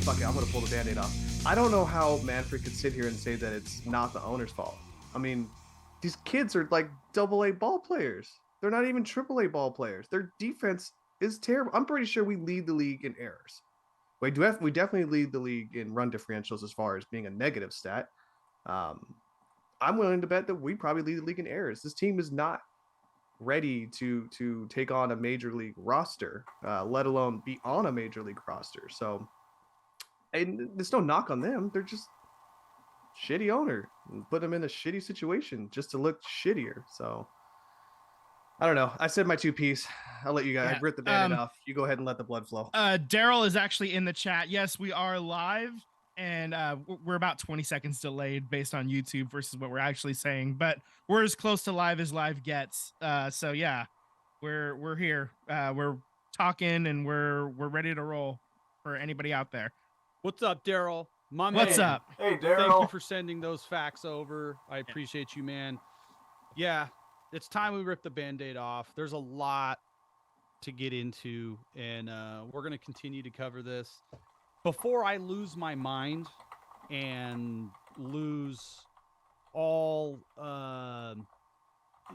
fuck it, I'm going to pull the Band-Aid off. I don't know how Manfred could sit here and say that it's not the owner's fault. I mean, these kids are like AA ball players. They're not even AAA ball players. Their defense is terrible. I'm pretty sure we lead the league in errors. We definitely lead the league in run differentials as far as being a negative stat. Um, I'm willing to bet that we probably lead the league in errors. This team is not ready to take on a major league roster, let alone be on a major league roster. So, and there's no knock on them. They're just shitty owner and put them in a shitty situation just to look shittier. So, I don't know. I said my two piece. I'll let you guys. Yeah. I ripped the band off. You go ahead and let the blood flow. Daryl is actually in the chat. Yes, we are live, and we're about 20 seconds delayed based on YouTube versus what we're actually saying, but we're as close to live as live gets. So yeah, we're here. We're talking, and we're ready to roll for anybody out there. What's up, Daryl? My What's man. up? Hey, Daryl. Thank you for sending those facts over. I appreciate you, man. Yeah, it's time we rip the Band-Aid off. There's a lot to get into, and we're going to continue to cover this. Before I lose my mind and lose all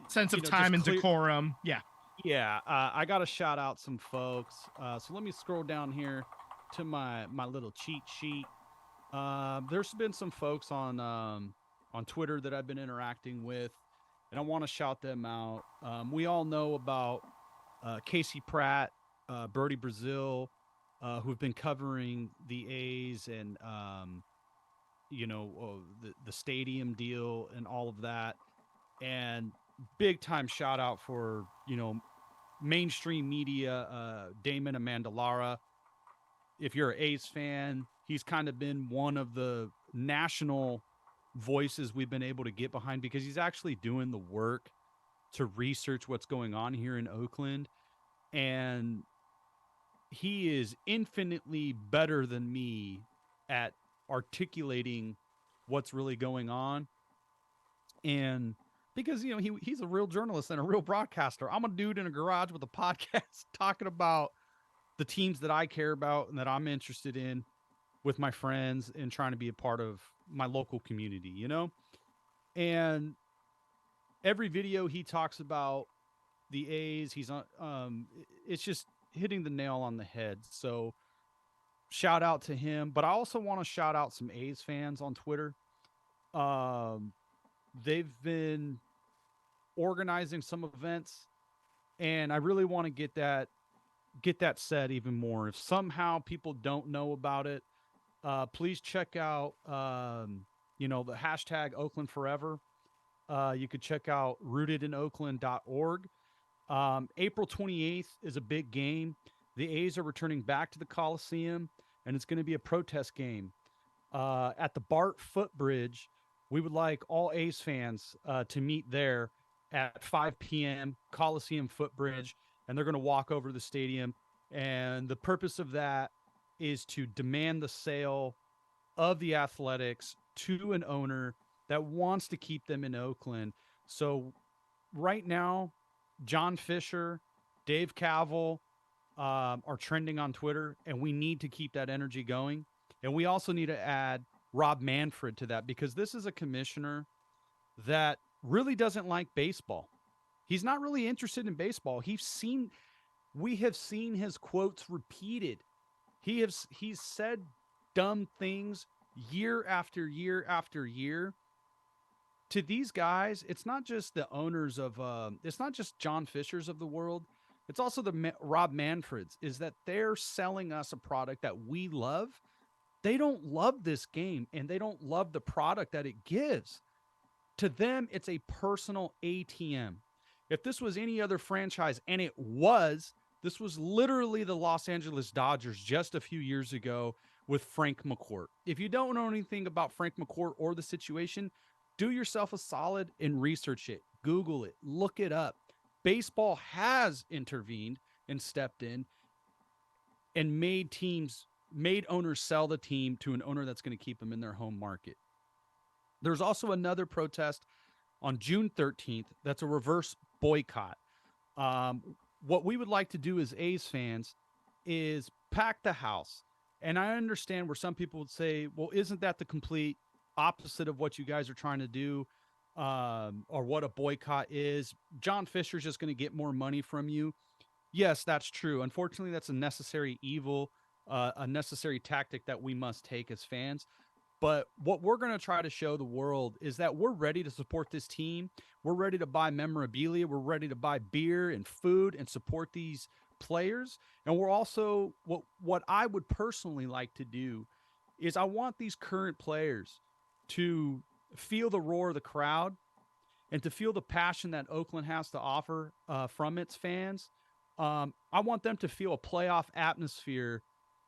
sense of time and decorum. Yeah. I got to shout out some folks. So let me scroll down here to my little cheat sheet. There's been some folks on Twitter that I've been interacting with, and I want to shout them out. We all know about Casey Pratt, Brody Brazil, who've been covering the A's and the stadium deal and all of that. And big time shout out for mainstream media, Damon Amendolara. If you're an A's fan, he's kind of been one of the national voices we've been able to get behind because he's actually doing the work to research what's going on here in Oakland. And he is infinitely better than me at articulating what's really going on. And because, he's a real journalist and a real broadcaster. I'm a dude in a garage with a podcast talking about the teams that I care about and that I'm interested in with my friends and trying to be a part of my local community, And every video he talks about the A's, he's on, it's just hitting the nail on the head. So shout out to him, but I also want to shout out some A's fans on Twitter. They've been organizing some events, and I really want to get that said even more. If somehow people don't know about it, please check out, the hashtag Oakland Forever. You could check out rootedinoakland.org. April 28th is a big game. The A's are returning back to the Coliseum, and it's going to be a protest game. At the Bart Footbridge, we would like all A's fans to meet there at 5 p.m., Coliseum Footbridge, and they're going to walk over to the stadium. And the purpose of that is to demand the sale of the Athletics to an owner that wants to keep them in Oakland. So right now, John Fisher, Dave Cavill are trending on Twitter, and we need to keep that energy going. And we also need to add Rob Manfred to that, because this is a commissioner that really doesn't like baseball. He's not really interested in baseball. We have seen his quotes repeated. He's said dumb things year after year after year. To these guys, it's not just the owners of, it's not just John Fishers of the world. It's also the Rob Manfreds, is that they're selling us a product that we love. They don't love this game, and they don't love the product that it gives. To them, it's a personal ATM. If this was any other franchise, and this was literally the Los Angeles Dodgers just a few years ago with Frank McCourt. If you don't know anything about Frank McCourt or the situation, do yourself a solid and research it. Google it. Look it up. Baseball has intervened and stepped in and made owners sell the team to an owner that's going to keep them in their home market. There's also another protest on June 13th that's a reverse boycott. What we would like to do as A's fans is pack the house And I understand where some people would say, well, isn't that the complete opposite of what you guys are trying to do? Or what a boycott is? John Fisher's just going to get more money from you. Yes, that's true. Unfortunately, that's a necessary evil, a necessary tactic that we must take as fans. But what we're going to try to show the world is that we're ready to support this team. We're ready to buy memorabilia. We're ready to buy beer and food and support these players. And we're also, what I would personally like to do is I want these current players to feel the roar of the crowd and to feel the passion that Oakland has to offer from its fans. I want them to feel a playoff atmosphere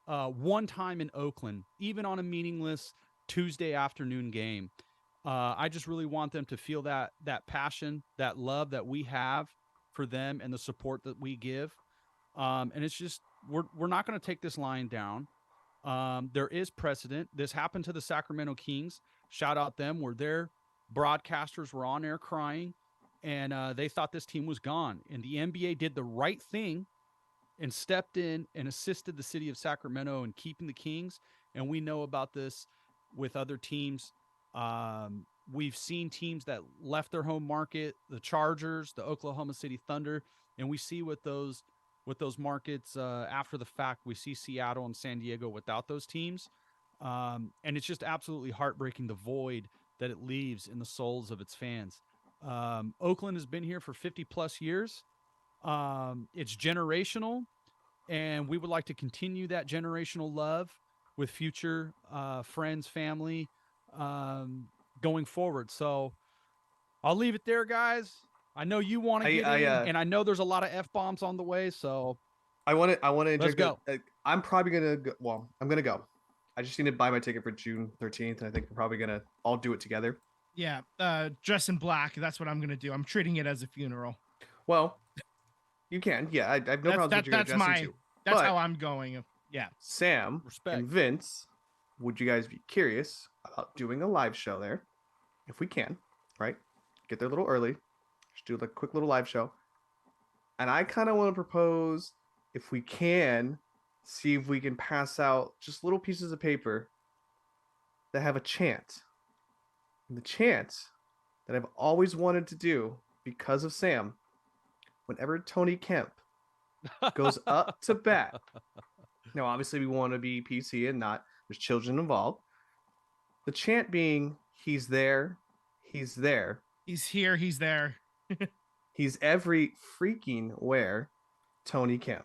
one time in Oakland, even on a meaningless Tuesday afternoon game. I just really want them to feel that passion, that love that we have for them and the support that we give. And it's just, we're not going to take this line down. There is precedent. This happened to the Sacramento Kings. Shout out them, where their broadcasters were on air crying, and they thought this team was gone. And the NBA did the right thing and stepped in and assisted the city of Sacramento in keeping the Kings. And we know about this with other teams. We've seen teams that left their home market, the Chargers, the Oklahoma City Thunder, and we see with those markets after the fact, we see Seattle and San Diego without those teams. And it's just absolutely heartbreaking, the void that it leaves in the souls of its fans. Oakland has been here for 50 plus years. It's generational, and we would like to continue that generational love with future friends, family, going forward. So I'll leave it there, guys. I know you want to get in, and I know there's a lot of F-bombs on the way, so I want to let's go. I'm probably gonna go. Well, I'm gonna go. I just need to buy my ticket for June 13th, and I think we're probably gonna all do it together. Yeah, dress in black. That's what I'm gonna do. I'm treating it as a funeral. Well, you can. Yeah, I have no problem with what you're that's dressing to. That's But how I'm going. Yeah. Sam Respect. and Vince, would you guys be curious about doing a live show there? If we can, right? Get there a little early. Just do like a quick little live show. And I kind of want to propose, if we can, see if we can pass out just little pieces of paper that have a chant. And the chant that I've always wanted to do because of Sam, whenever Tony Kemp goes up to bat. Now, obviously, we want to be PC and not, there's children involved. The chant being, he's there, he's there. He's here, he's there. He's every freaking where, Tony Kemp.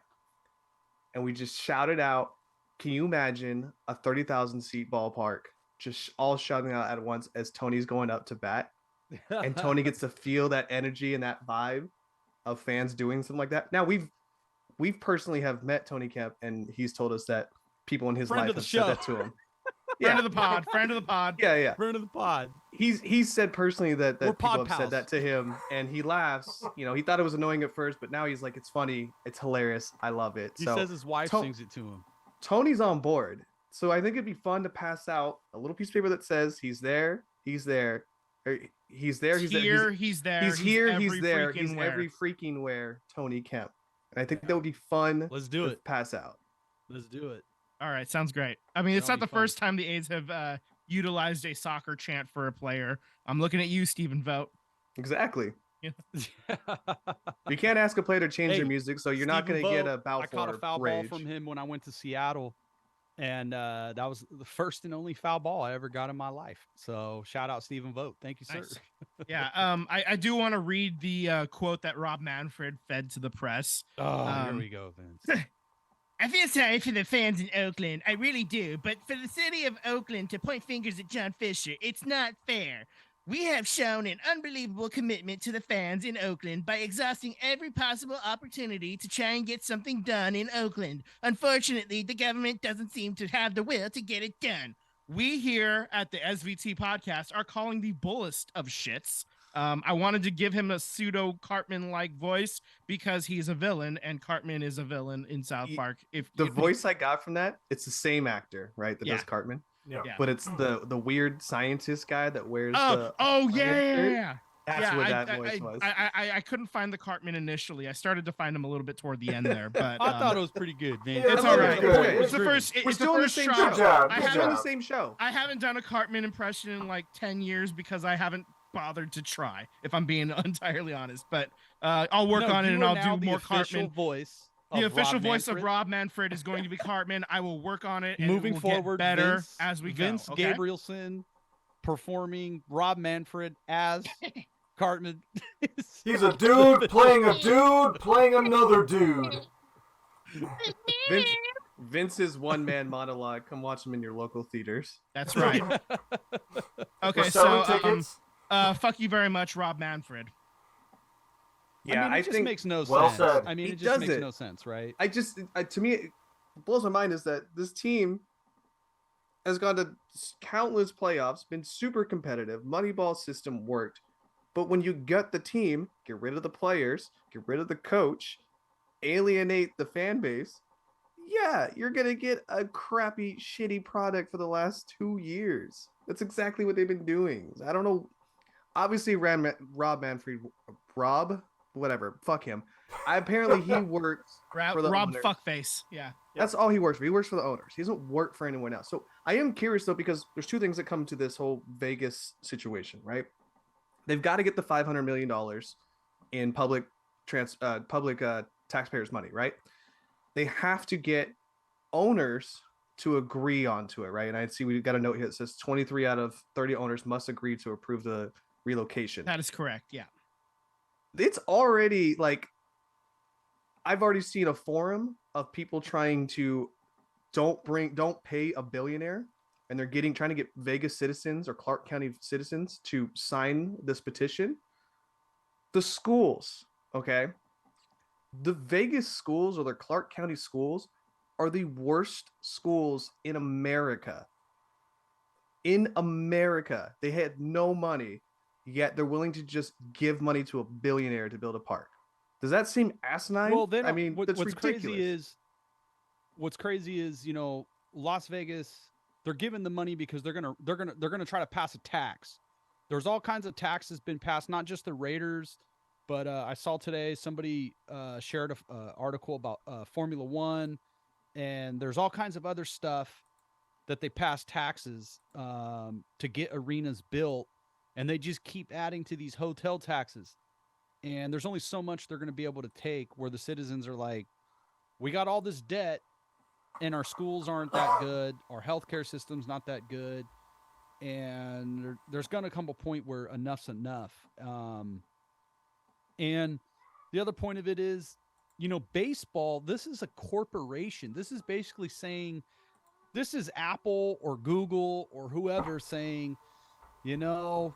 And we just shout it out. Can you imagine a 30,000 seat ballpark just all shouting out at once as Tony's going up to bat? And Tony gets to feel that energy and that vibe of fans doing something like that. Now, we've personally have met Tony Kemp, and he's told us that people in his life have said that to him. Friend of the pod. Friend of the pod. Yeah. Friend of the pod. He's said personally that people have pals. said that to him, and he laughs. You know, he thought it was annoying at first, but now he's like, it's funny, it's hilarious, I love it. He says his wife sings it to him. Tony's on board, so I think it'd be fun to pass out a little piece of paper that says he's there, he's there, or he's there, he's here, there, he's there, he's here, he's every there, freaking he's where. every freaking where, Tony Kemp. And I think that would be fun. Let's do it. Pass out. Let's do it. All right, sounds great. I mean, it's That'll not the be fun. first time the A's have utilized a soccer chant for a player. I'm looking at you, Stephen Vogt. Exactly. You can't ask a player to change their Hey, music, so you're not going to get a Balfour I caught a foul rage. ball from him when I went to Seattle, and that was the first and only foul ball I ever got in my life. So shout out Stephen Vogt. Thank you, sir. Nice. Yeah, I do want to read the quote that Rob Manfred fed to the press. Oh, here we go, Vince. I feel sorry for the fans in Oakland. I really do. But for the city of Oakland to point fingers at John Fisher, it's not fair. We have shown an unbelievable commitment to the fans in Oakland by exhausting every possible opportunity to try and get something done in Oakland. Unfortunately, the government doesn't seem to have the will to get it done. We here at the SVT podcast are calling the bullest of shits. I wanted to give him a pseudo Cartman-like voice because he's a villain, and Cartman is a villain in South Park. If The voice I got from that, it's the same actor, right? That does Cartman. Yeah. But it's the weird scientist guy that wears yeah. and That's what that voice was. I couldn't find the Cartman initially. I started to find him a little bit toward the end there, but I thought it was pretty good, man. Yeah, it's I all mean, right. good. It's the first. We're It's the still in the first same try. show. Good job. I Good We're still in job. the same show. I haven't done a Cartman impression in like 10 years because I haven't bothered to try, if I'm being entirely honest. But I'll work on it, and I'll do more Cartman. Voice The official Rob voice of Manfred. Rob Manfred is going to be Cartman. I will work on it, and Moving it will forward, get better Vince, as we Vince go. Okay? Gabrielson performing Rob Manfred as Cartman. He's a dude playing another dude. Vince's one-man monologue. Come watch him in your local theaters. That's right. Okay, We're selling so tickets. fuck you very much, Rob Manfred. Yeah, I mean, it just think makes no Well sense. said. I mean, He it just makes doesn't. no sense, right? To me, it blows my mind is that this team has gone to countless playoffs, been super competitive. Moneyball system worked, but when you gut the team, get rid of the players, get rid of the coach, alienate the fan base, yeah, you're gonna get a crappy, shitty product for the last 2 years. That's exactly what they've been doing. I don't know. Obviously, Rob Manfred, whatever, fuck him. Apparently, he works for the Rob owners. Fuckface. Yeah. That's all he works for. He works for the owners. He doesn't work for anyone else. So I am curious though, because there's two things that come to this whole Vegas situation, right? They've got to get the $500 million in public taxpayers' money, right? They have to get owners to agree onto it, right? And I see we've got a note here that says 23 out of 30 owners must agree to approve the relocation. That is correct. Yeah. It's already like, I've already seen a forum of people trying to don't pay a billionaire, and they're trying to get Vegas citizens or Clark County citizens to sign this petition. The schools, okay? The Vegas schools or the Clark County schools are the worst schools in America. In America, they had no money, yet they're willing to just give money to a billionaire to build a park. Does that seem asinine? Well, then I mean, that's what's ridiculous. crazy is, you know, Las Vegas, they're given the money because they're gonna try to pass a tax. There's all kinds of taxes been passed, not just the Raiders, but I saw today somebody shared a article about Formula One, and there's all kinds of other stuff that they pass taxes to get arenas built, and they just keep adding to these hotel taxes. And there's only so much they're going to be able to take, where the citizens are like, we got all this debt and our schools aren't that good. Our healthcare system's not that good. And there's going to come a point where enough's enough. And the other point of it is, you know, baseball, this is a corporation. This is basically saying, this is Apple or Google or whoever saying, you know,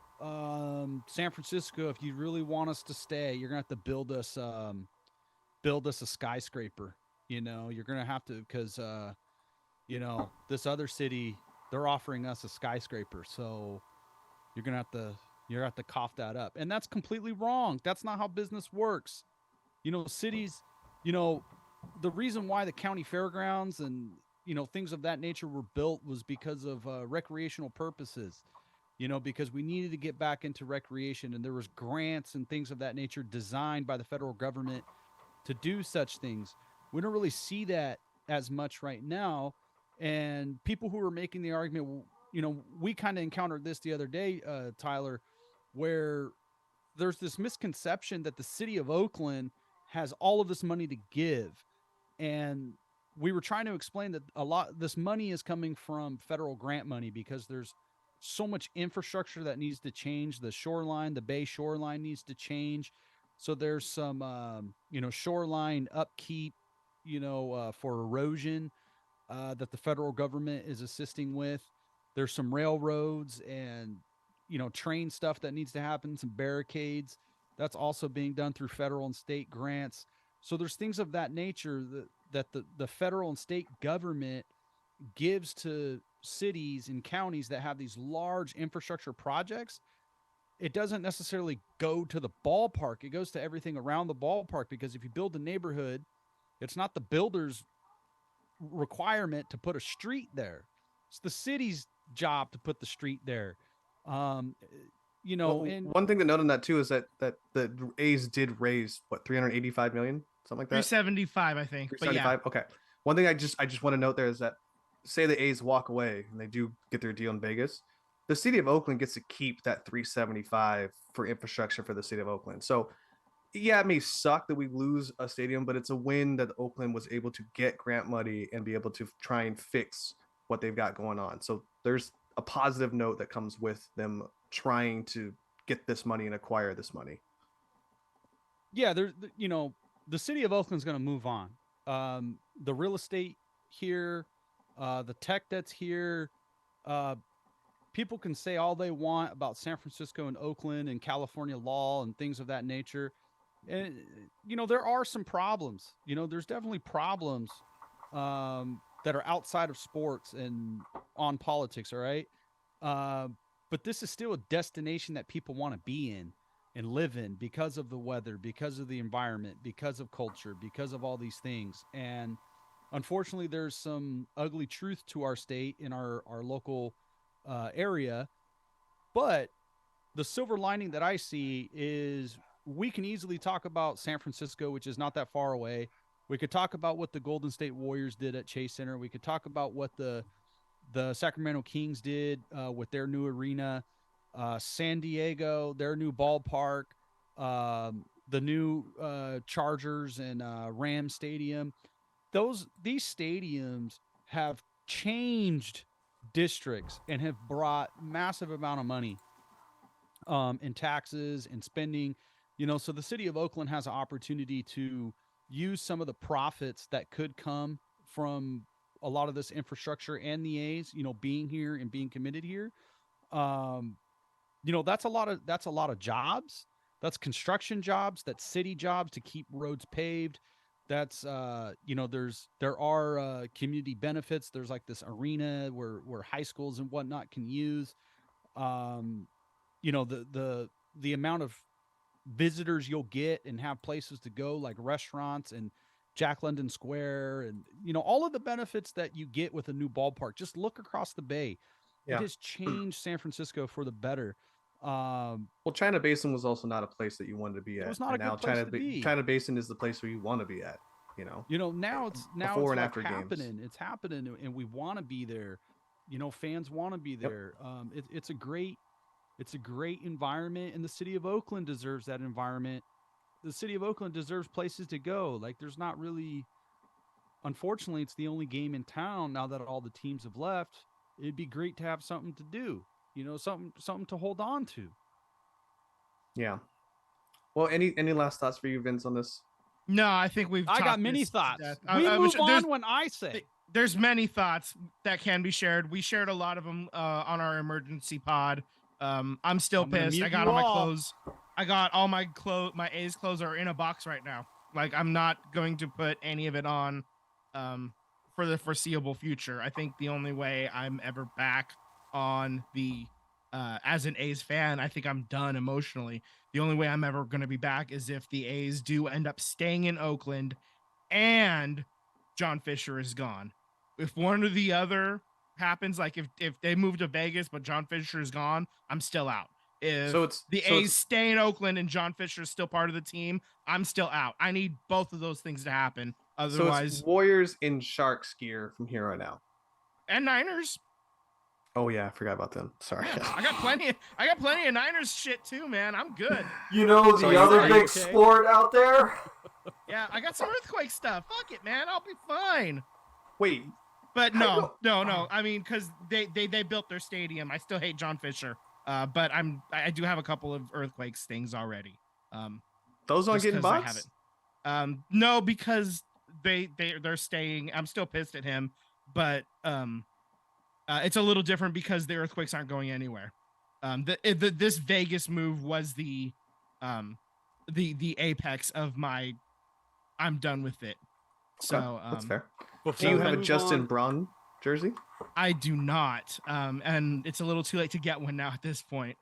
San Francisco, if you really want us to stay, you're gonna have to build us a skyscraper. You know, you're gonna have to, because you know, this other city, they're offering us a skyscraper, so you're gonna have to cough that up. And that's completely wrong. That's not how business works. You know, cities, you know, the reason why the county fairgrounds and, you know, things of that nature were built was because of recreational purposes. You know, because we needed to get back into recreation, and there was grants and things of that nature designed by the federal government to do such things. We don't really see that as much right now. And people who are making the argument, you know, we kind of encountered this the other day, Tyler, where there's this misconception that the city of Oakland has all of this money to give. And we were trying to explain that a lot this money is coming from federal grant money, because there's so much infrastructure that needs to change. The shoreline, the bay shoreline needs to change. So there's some, you know, shoreline upkeep, you know, for erosion that the federal government is assisting with. There's some railroads and, you know, train stuff that needs to happen, some barricades. That's also being done through federal and state grants. So there's things of that nature that the federal and state government gives to cities and counties that have these large infrastructure projects. It doesn't necessarily go to the ballpark. It goes to everything around the ballpark, because if you build a neighborhood, it's not the builder's requirement to put a street there. It's the city's job to put the street there. You you know, Well, and one thing to note on that too is that the A's did raise what 385 million, something like that. 375, I think. But yeah, 375. Okay. One thing I just want to note there is that say the A's walk away and they do get their deal in Vegas, the city of Oakland gets to keep that 375 for infrastructure for the city of Oakland. So yeah, it may suck that we lose a stadium, but it's a win that Oakland was able to get grant money and be able to try and fix what they've got going on. So there's a positive note that comes with them trying to get this money and acquire this money. yeah, there's, you know, the city of Oakland's going to move on. The real estate here, the tech that's here, people can say all they want about San Francisco and Oakland and California law and things of that nature. And, you know, there are some problems. You know, there's definitely problems that are outside of sports and on politics, all right? But this is still a destination that people want to be in and live in because of the weather, because of the environment, because of culture, because of all these things. And unfortunately, there's some ugly truth to our state in our local area. But the silver lining that I see is we can easily talk about San Francisco, which is not that far away. We could talk about what the Golden State Warriors did at Chase Center. We could talk about what the Sacramento Kings did with their new arena, San Diego, their new ballpark, the new Chargers and Rams Stadium. These stadiums have changed districts and have brought massive amount of money in taxes and spending. You know, so the city of Oakland has an opportunity to use some of the profits that could come from a lot of this infrastructure and the A's, you know, being here and being committed here. You know, that's a lot of jobs. That's construction jobs, that's city jobs to keep roads paved. That's you know, there are community benefits. There's like this arena where high schools and whatnot can use. You know, the amount of visitors you'll get and have places to go like restaurants and Jack London Square and, you know, all of the benefits that you get with a new ballpark. Just look across the bay. Yeah. It has changed San Francisco for the better. Well, China Basin was also not a place that you wanted to be at. It was not a good place to be. China Basin is the place where you want to be at. You know. Now it's before and like after happening. games. It's happening, and we want to be there. You know, fans want to be there. Yep. It's a great environment, and the city of Oakland deserves that environment. The city of Oakland deserves places to go. Like, there's not really, unfortunately, it's the only game in town now that all the teams have left. It'd be great to have something to do, you know, something to hold on to. Yeah. Well, any last thoughts for you, Vince, on this? No, I think I got many thoughts. We move on when I say. There's many thoughts that can be shared. We shared a lot of them on our emergency pod. I'm still pissed. I got all my clothes. I got all my clothes. My A's clothes are in a box right now. Like, I'm not going to put any of it on for the foreseeable future. I think the only way I'm ever back on the as an A's fan, I think I'm done emotionally. The only way I'm ever going to be back is if the A's do end up staying in Oakland and John Fisher is gone. If one or the other happens, like if they move to Vegas but John Fisher is gone, I'm still out. If A's stay in Oakland and John Fisher is still part of the team, I'm still out. I need both of those things to happen. Otherwise, so it's Warriors in Sharks gear from here on out. And Niners. Oh yeah, I forgot about them. Sorry. Yeah, I got plenty of Niners shit too, man. I'm good. You know the other big sport out there? Yeah, I got some earthquake stuff. Fuck it, man. I'll be fine. Wait. But no. I mean, because they built their stadium. I still hate John Fisher. But I do have a couple of earthquakes things already. Those aren't getting boxed? No, because they're staying. I'm still pissed at him, but it's a little different because the earthquakes aren't going anywhere. This Vegas move was the apex of my I'm done with it. So that's fair. Do you have a Justin Braun jersey? I do not. And it's a little too late to get one now at this point.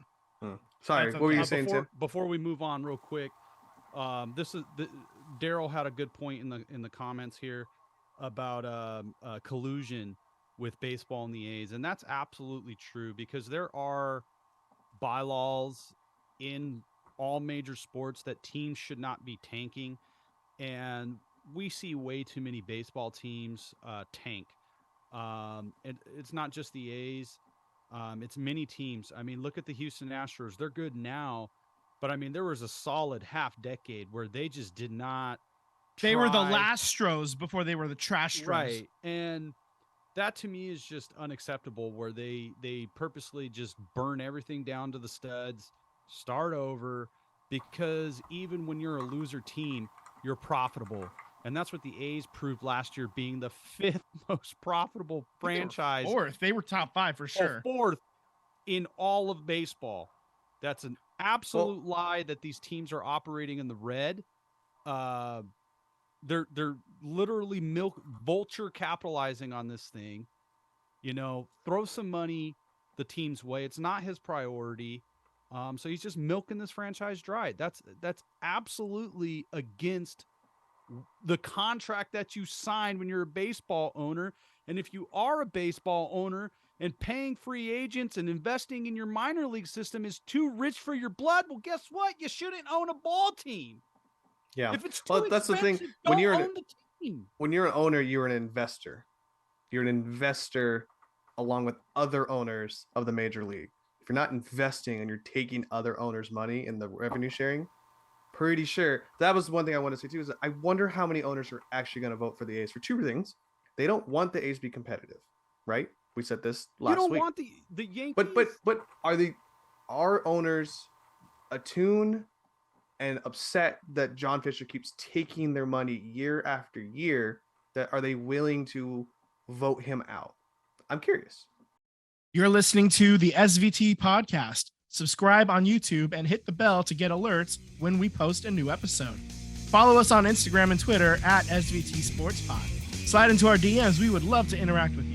Sorry, what were you saying, Tim? Before we move on real quick, Daryl had a good point in the comments here about collusion with baseball and the A's, and that's absolutely true because there are bylaws in all major sports that teams should not be tanking, and we see way too many baseball teams tank. It's not just the A's. It's many teams. I mean, look at the Houston Astros. They're good now, but I mean, there was a solid half decade where they just did not They were the try. last Stros before they were the trash Stros. Right. And that to me is just unacceptable, where they purposely just burn everything down to the studs, start over, because even when you're a loser team, you're profitable. And that's what the A's proved last year, being the 5th most profitable franchise. Fourth. They were top 5 for sure. 4th in all of baseball. That's an absolute lie that these teams are operating in the red. They're literally vulture capitalizing on this thing. Throw some money the team's way. It's not his priority. So he's just milking this franchise dry. That's absolutely against the contract that you signed when you're a baseball owner. And if you are a baseball owner and paying free agents and investing in your minor league system is too rich for your blood, well, guess what? You shouldn't own a ball team. Yeah. If it's too that's the thing. expensive, When don't you're own the team. when you're an owner, you're an investor. You're an investor along with other owners of the major league. If you're not investing and you're taking other owners' money in the revenue sharing, pretty sure that was one thing I want to say too, is that I wonder how many owners are actually going to vote for the A's for two things. They don't want the A's to be competitive, right? We said this last week. You don't want the Yankees. But are owners attuned and upset that John Fisher keeps taking their money year after year? That are they willing to vote him out? I'm curious. You're listening to the SVT podcast. Subscribe on YouTube and hit the bell to get alerts when we post a new episode. Follow us on Instagram and Twitter at SVT Sports Pod. Slide into our DMs. We would love to interact with you.